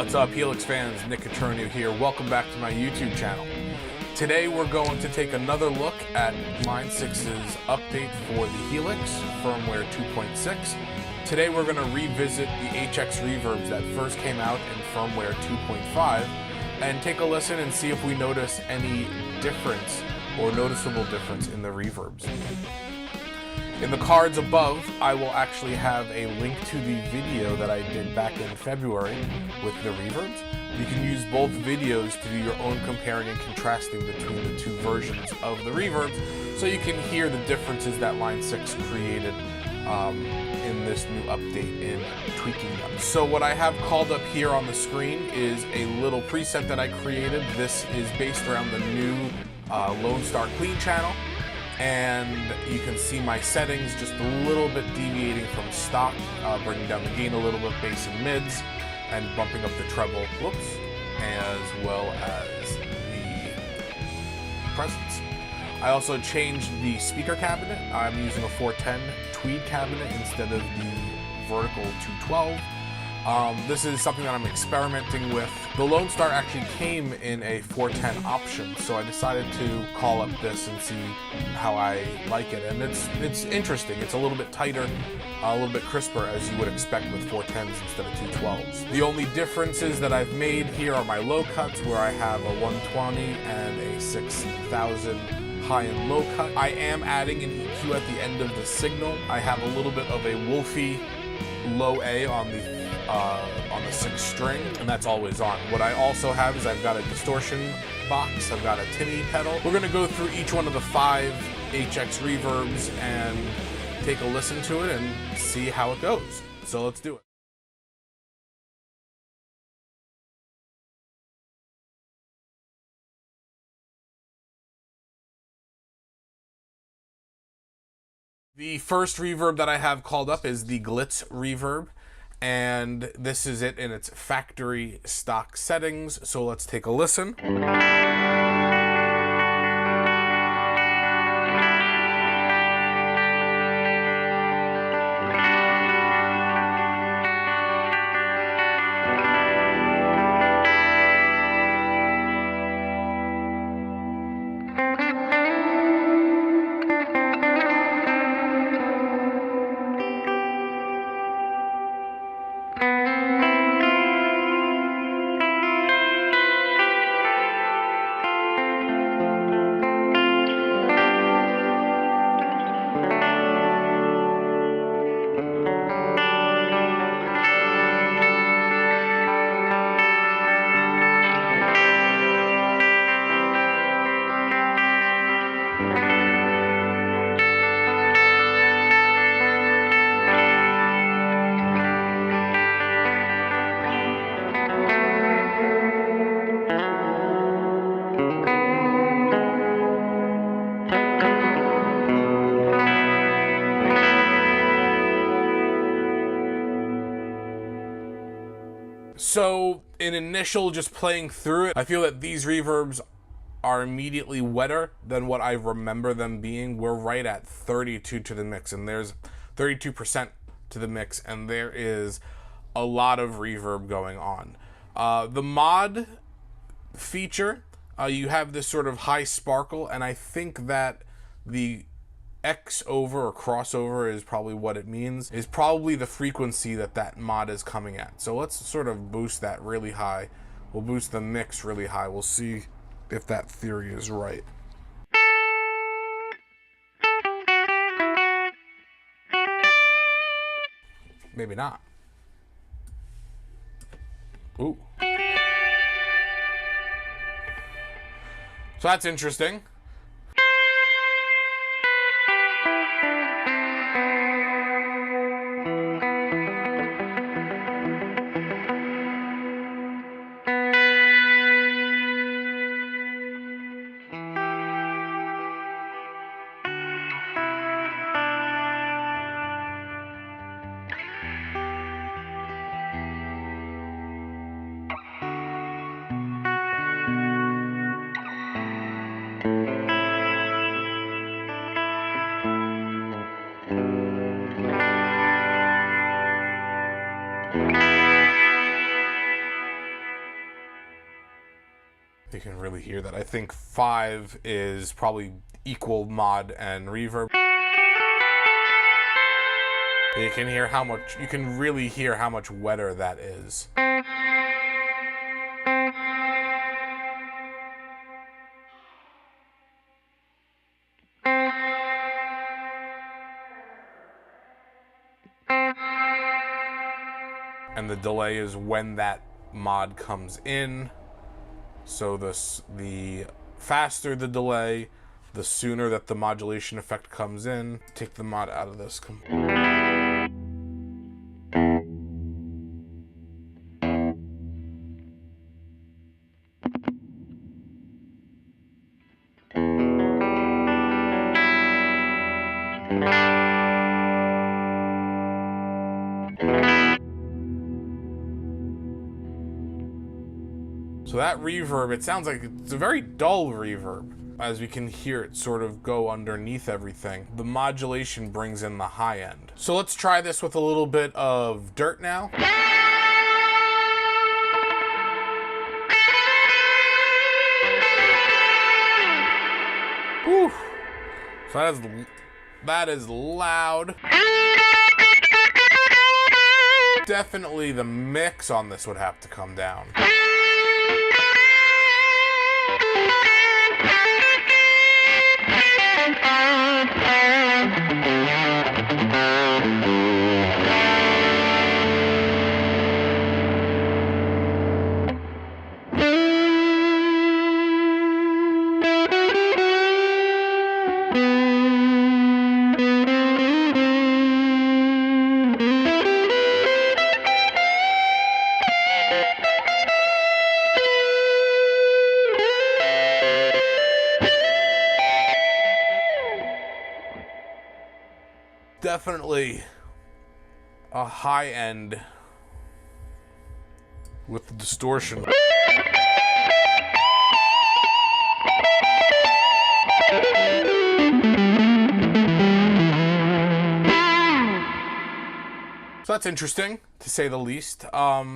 What's up, Helix fans? Nick Cutroneo here. Welcome back to my YouTube channel. Today we're going to take another look at Line 6's update for the Helix Firmware 2.6. Today we're going to revisit the HX Reverbs that first came out in Firmware 2.5 and take a listen and see if we notice any difference or noticeable difference in the reverbs. In the cards above, I will actually have a link to the video that I did back in February with the reverbs. You can use both videos to do your own comparing and contrasting between the two versions of the reverbs, so you can hear the differences that Line 6 created in this new update in tweaking them. So what I have called up here on the screen is a little preset that I created. This is based around the new Lone Star Clean channel. And you can see my settings just a little bit deviating from stock, bringing down the gain a little bit, bass and mids, and bumping up the treble, whoops, as well as the presence. I also changed the speaker cabinet. I'm using a 410 tweed cabinet instead of the vertical 212. This is something that I'm experimenting with. The Lone Star actually came in a 410 option, so I decided to call up this and see how I like it. And it's interesting. It's a little bit tighter, a little bit crisper, as you would expect with 410s instead of 212s. The only differences that I've made here are my low cuts, where I have a 120 and a 6000 high and low cut. I am adding an EQ at the end of the signal. I have a little bit of a Wolfie low A on the 6th string, and that's always on. What I also have is I've got a distortion box, I've got a tinny pedal. We're gonna go through each one of the 5 HX reverbs and take a listen to it and see how it goes. So let's do it. The first reverb that I have called up is the Glitz reverb, and this is it in its factory stock settings. So let's take a listen. So in initial just playing through it, I feel that these reverbs are immediately wetter than what I remember them being. We're right at 32 to the mix, and there's 32% to the mix, and there is a lot of reverb going on. The mod feature, you have this sort of high sparkle, and I think that the X over or crossover is probably what it means, is probably the frequency that mod is coming at. So let's sort of boost that really high. We'll boost the mix really high. We'll see if that theory is right. Maybe not. Ooh. So that's interesting. you can really hear that. I think 5 is probably equal mod and reverb. You can hear how much, you can really hear how much wetter that is. And the delay is when that mod comes in. So the faster the delay, the sooner that the modulation effect comes in. Take the mod out of this. So that reverb, it sounds like it's a very dull reverb, as we can hear it sort of go underneath everything. The modulation brings in the high end. So let's try this with a little bit of dirt now. Whew. So that is loud. Definitely the mix on this would have to come down. Definitely a high end with the distortion. So that's interesting, to say the least. Yeah.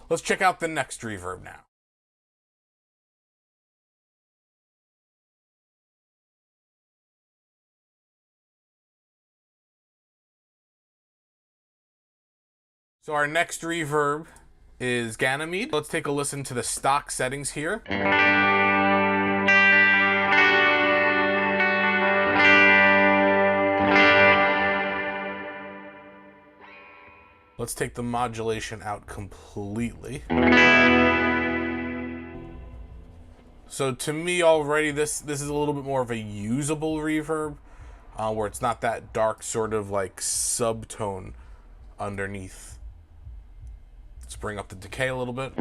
Let's check out the next reverb now. So our next reverb is Ganymede. Let's take a listen to the stock settings here. Let's take the modulation out completely. So to me already, this is a little bit more of a usable reverb, where it's not that dark sort of like subtone underneath. Let's bring up the decay a little bit.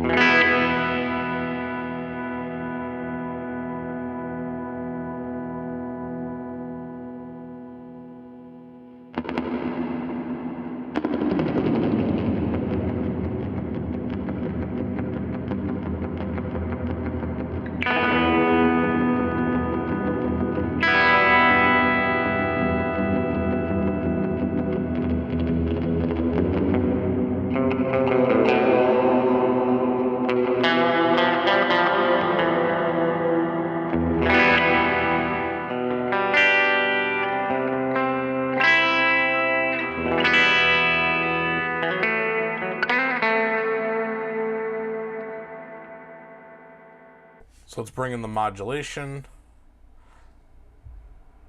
So let's bring in the modulation.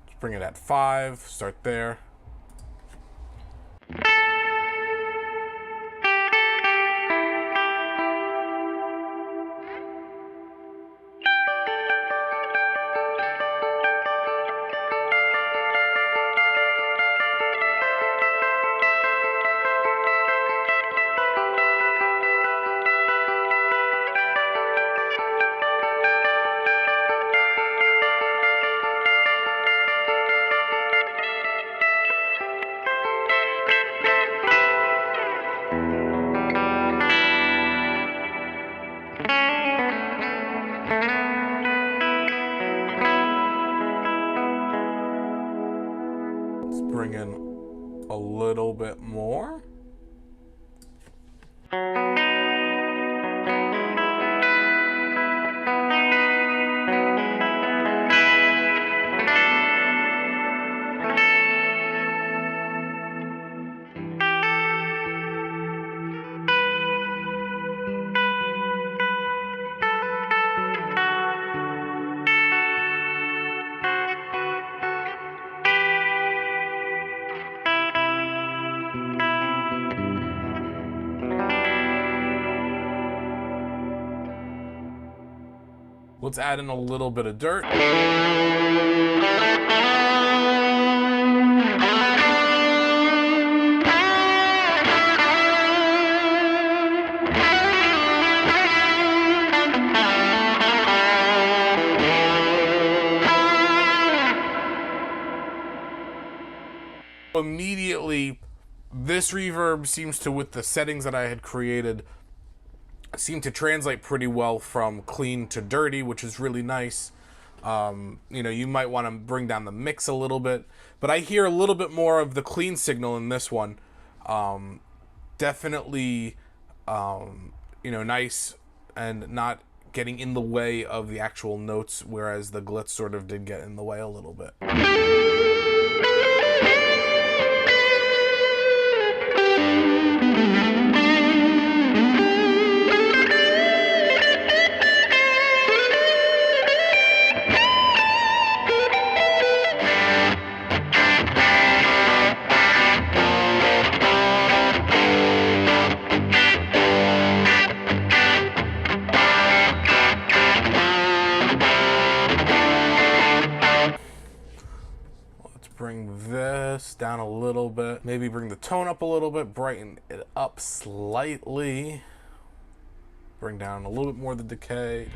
Let's bring it at 5, start there. Bring in a little bit more. Let's add in a little bit of dirt. Immediately, this reverb seems to, with the settings that I had created, seem to translate pretty well from clean to dirty, which is really nice. You know, you might want to bring down the mix a little bit, but I hear a little bit more of the clean signal in this one. Definitely, you know, nice and not getting in the way of the actual notes, whereas the Glitz sort of did get in the way a little bit. Bring this down a little bit. Maybe bring the tone up a little bit, brighten it up slightly. Bring down a little bit more of the decay.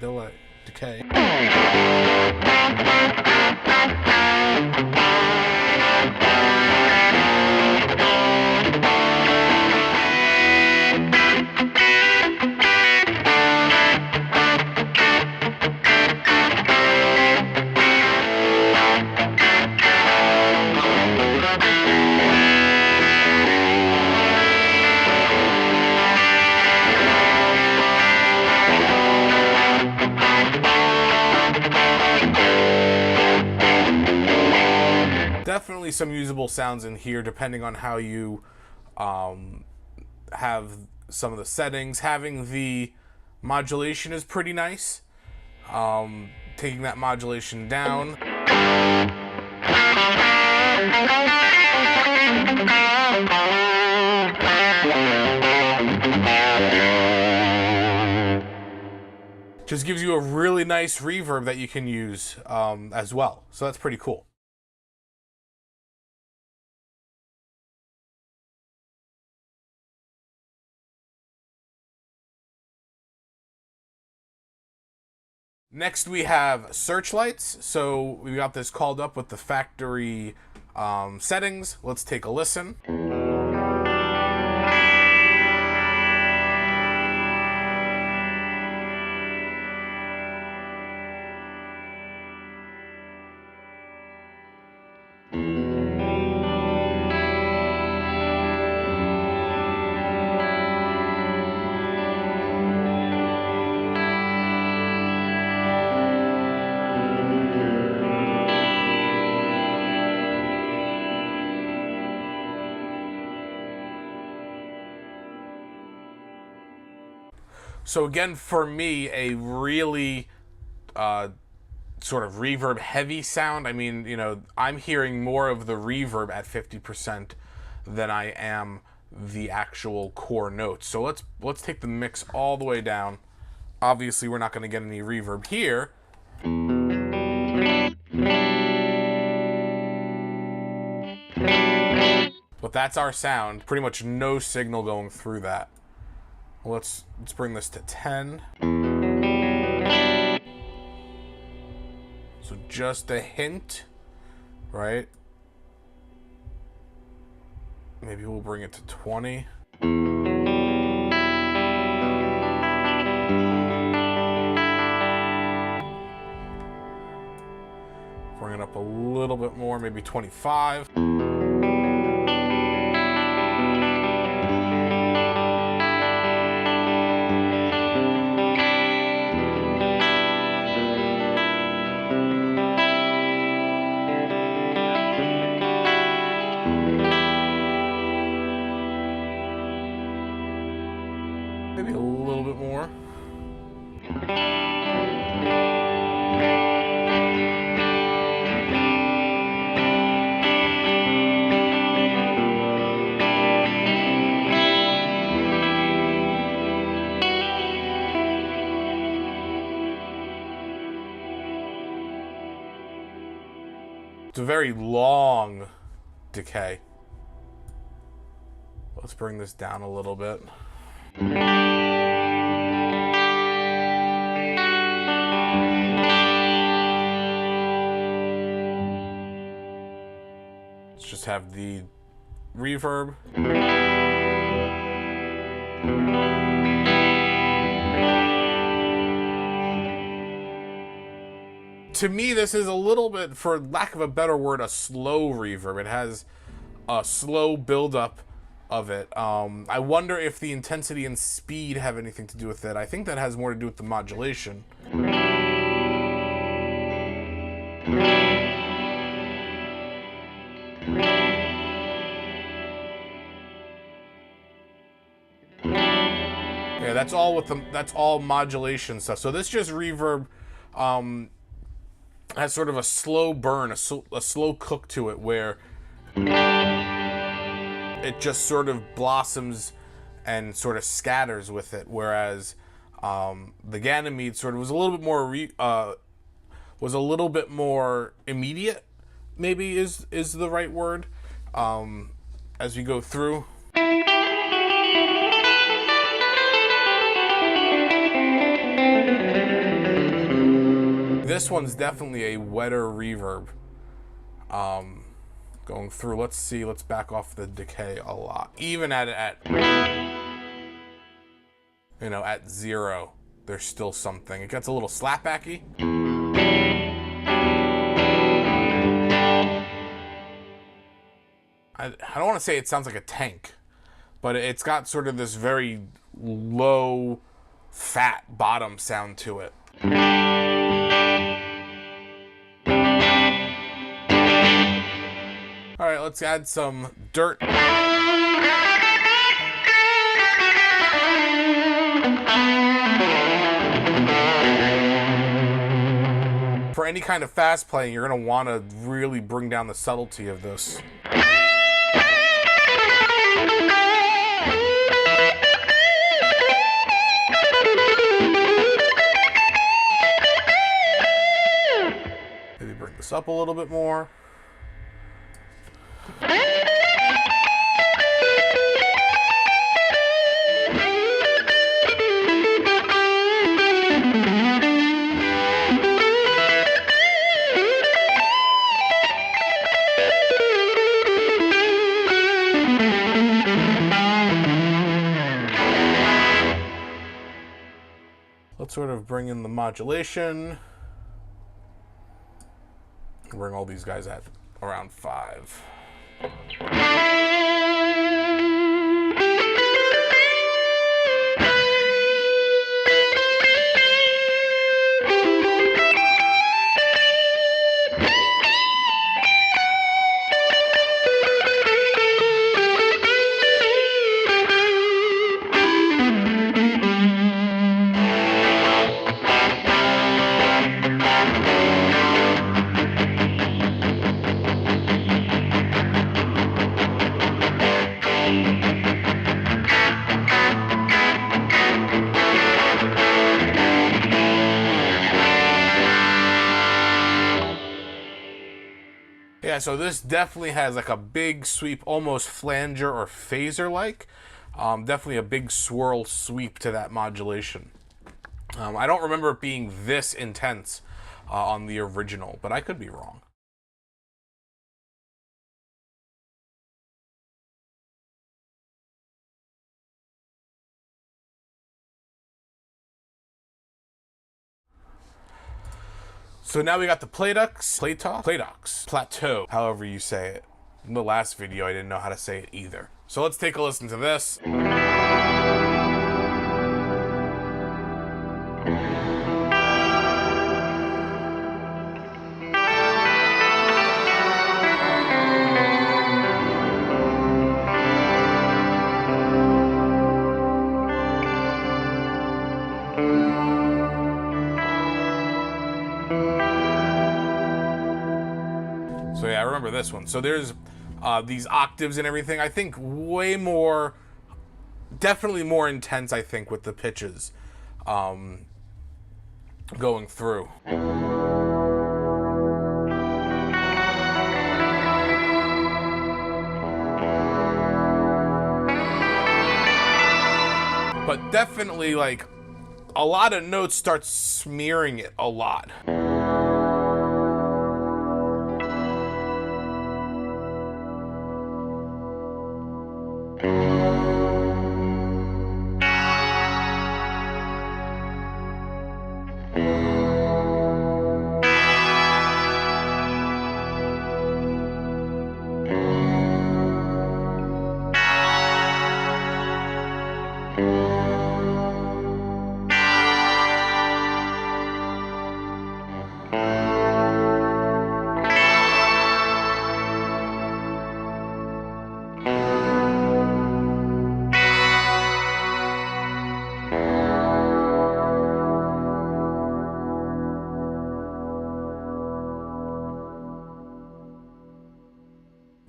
Definitely some usable sounds in here, depending on how you have some of the settings. Having the modulation is pretty nice. Taking that modulation down. Just gives you a really nice reverb that you can use as well. So that's pretty cool. Next we have Searchlights. So we got this called up with the factory settings. Let's take a listen. So again, for me, a really sort of reverb heavy sound. I mean, you know, I'm hearing more of the reverb at 50% than I am the actual core notes. So let's take the mix all the way down. Obviously, we're not going to get any reverb here. But that's our sound. Pretty much no signal going through that. Let's bring this to 10. So just a hint, right? Maybe we'll bring it to 20. Bring it up a little bit more, maybe 25. Maybe a little bit more. a very long decay. Let's bring this down a little bit. Let's just have the reverb. To me, this is a little bit, for lack of a better word, a slow reverb. It has a slow buildup of it. I wonder if the intensity and speed have anything to do with it. I think that has more to do with the modulation. Yeah, that's all modulation stuff. So this just reverb has sort of a slow burn, a slow cook to it, where it just sort of blossoms and sort of scatters with it. Whereas the Ganymede sort of was a little bit more immediate, maybe is the right word, as we go through. This one's definitely a wetter reverb. Going through, let's see, let's back off the decay a lot. Even at 0, there's still something. It gets a little slapbacky. I don't want to say it sounds like a tank, but it's got sort of this very low, fat bottom sound to it. All right, let's add some dirt. For any kind of fast playing, you're going to want to really bring down the subtlety of this. Maybe bring this up a little bit more. Let's sort of bring in the modulation. Bring all these guys at around 5. Yeah, so this definitely has like a big sweep, almost flanger or phaser-like. Definitely a big swirl sweep to that modulation. I don't remember it being this intense on the original, but I could be wrong. So now we got the Plateaux, however you say it. In the last video, I didn't know how to say it either. So let's take a listen to this. So yeah, I remember this one. So there's these octaves and everything. I think way more, definitely more intense, I think, with the pitches going through. definitely, like, a lot of notes start smearing it a lot.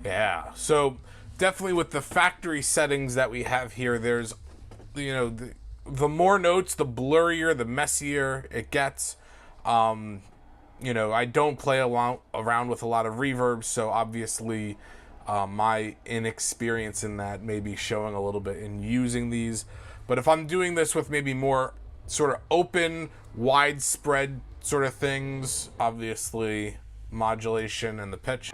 Yeah, so definitely with the factory settings that we have here, there's, you know, the more notes, the blurrier, the messier it gets. You know, I don't play around with a lot of reverbs, so obviously my inexperience in that may be showing a little bit in using these. But if I'm doing this with maybe more sort of open, widespread sort of things, obviously modulation and the pitch.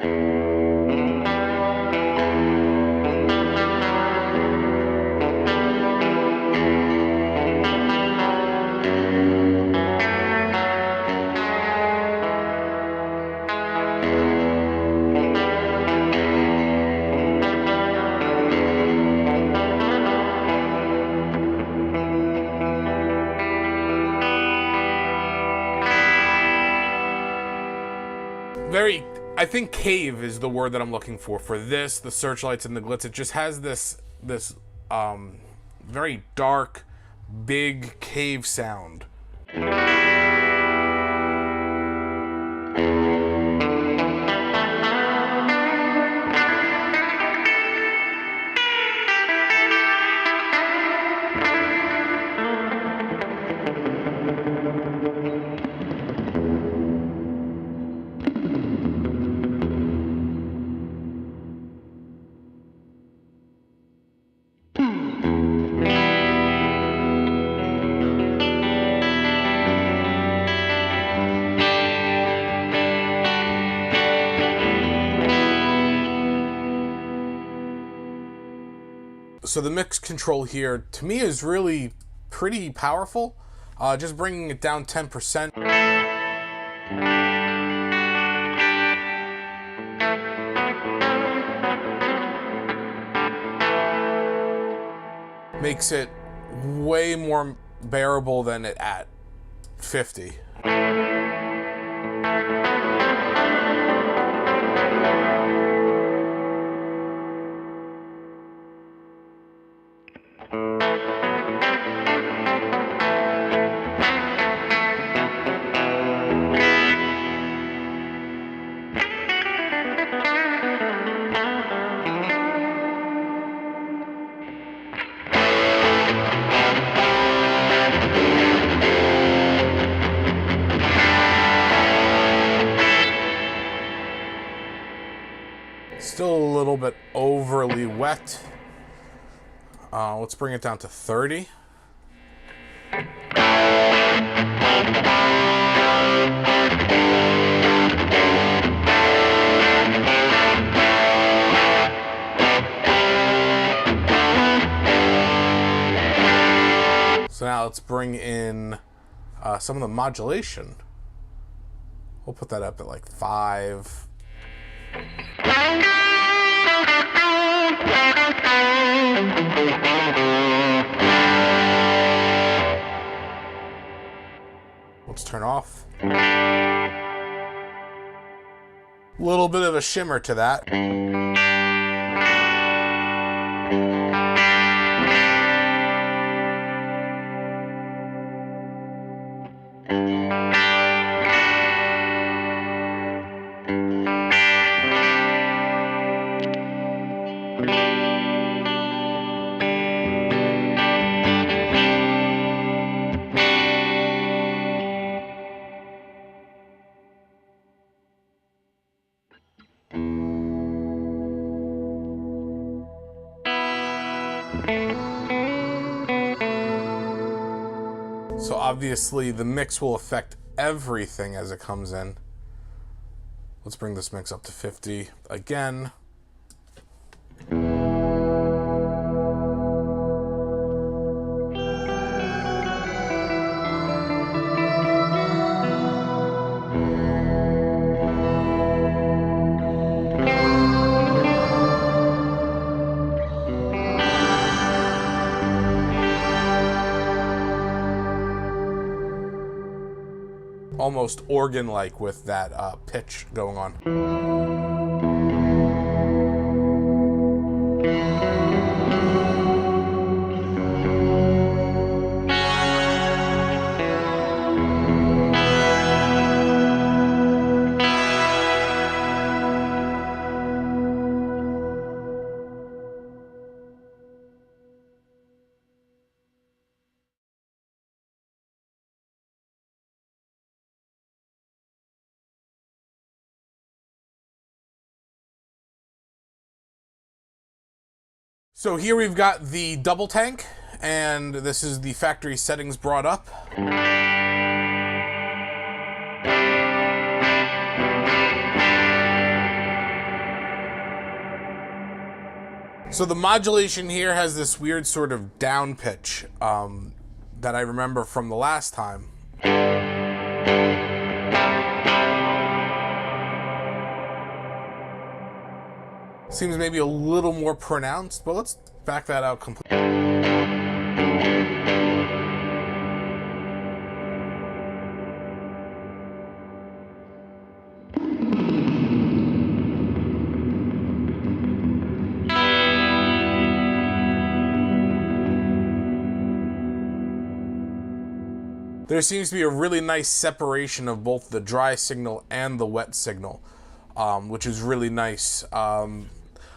I think cave is the word that I'm looking for this, the Searchlights and the Glitz. It just has this very dark, big cave sound. So the mix control here, to me, is really pretty powerful. Just bringing it down 10%. Makes it way more bearable than it at 50. Still a little bit overly wet. Let's bring it down to 30. So now let's bring in some of the modulation. We'll put that up at like 5. Let's turn off. A little bit of a shimmer to that. Obviously, the mix will affect everything as it comes in. Let's bring this mix up to 50 again. Almost organ-like with that pitch going on. So here we've got the double tank, and this is the factory settings brought up. So the modulation here has this weird sort of down pitch that I remember from the last time. Seems maybe a little more pronounced, but let's back that out completely. There seems to be a really nice separation of both the dry signal and the wet signal, which is really nice.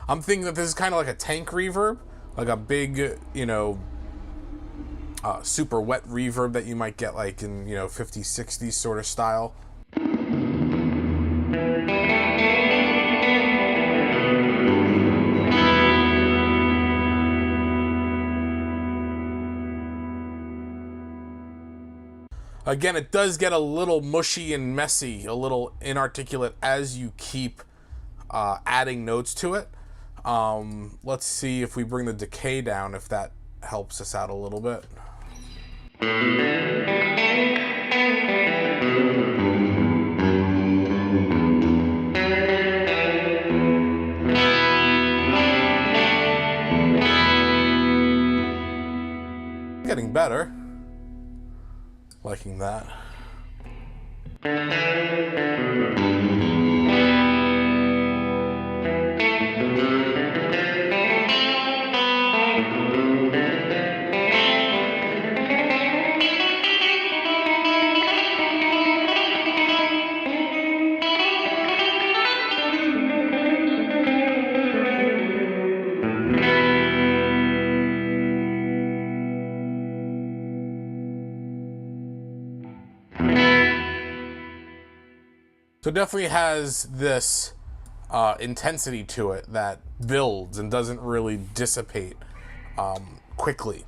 I'm thinking that this is kind of like a tank reverb, like a big, you know, super wet reverb that you might get like in, you know, 50s, 60s sort of style. Again, it does get a little mushy and messy, a little inarticulate as you keep adding notes to it. Let's see if we bring the decay down, if that helps us out a little bit. Getting better. Liking that. So it definitely has this intensity to it that builds and doesn't really dissipate quickly.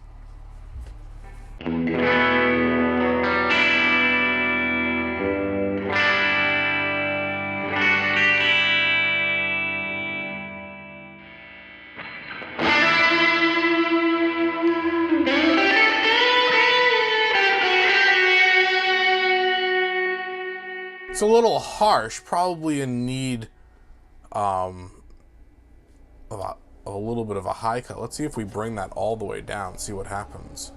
It's a little harsh, probably in need of a little bit of a high cut. Let's see if we bring that all the way down, see what happens.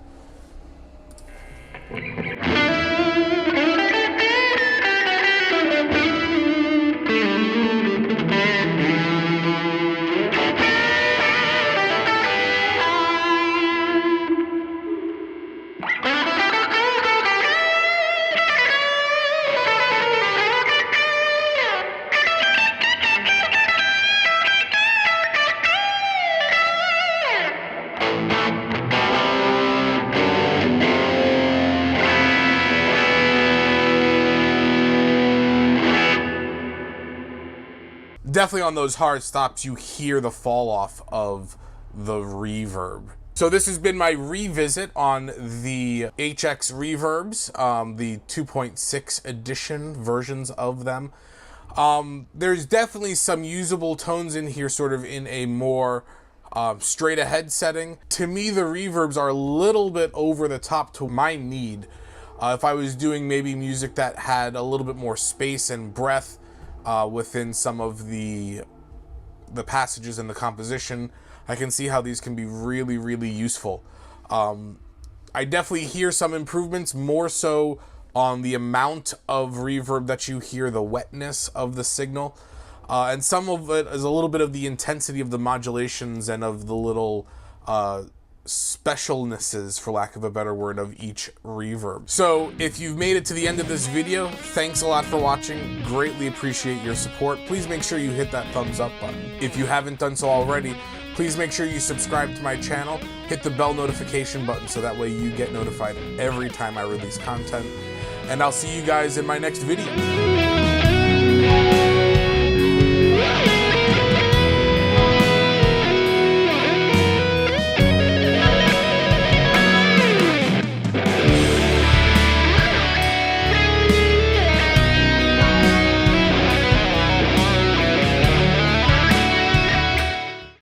Definitely on those hard stops, you hear the fall off of the reverb So this has been my revisit on the HX Reverbs, the 2.6 edition versions of them. There's definitely some usable tones in here, sort of in a more straight ahead setting. To me, the reverbs are a little bit over the top to my need. If I was doing maybe music that had a little bit more space and breath within some of the passages in the composition, I can see how these can be really, really useful. I definitely hear some improvements, more so on the amount of reverb that you hear, the wetness of the signal. And some of it is a little bit of the intensity of the modulations and of the little specialnesses, for lack of a better word, of each reverb. So if you've made it to the end of this video, thanks a lot for watching. Greatly appreciate your support. Please make sure you hit that thumbs up button. If you haven't done so already, please make sure you subscribe to my channel, hit the bell notification button so that way you get notified every time I release content. And I'll see you guys in my next video.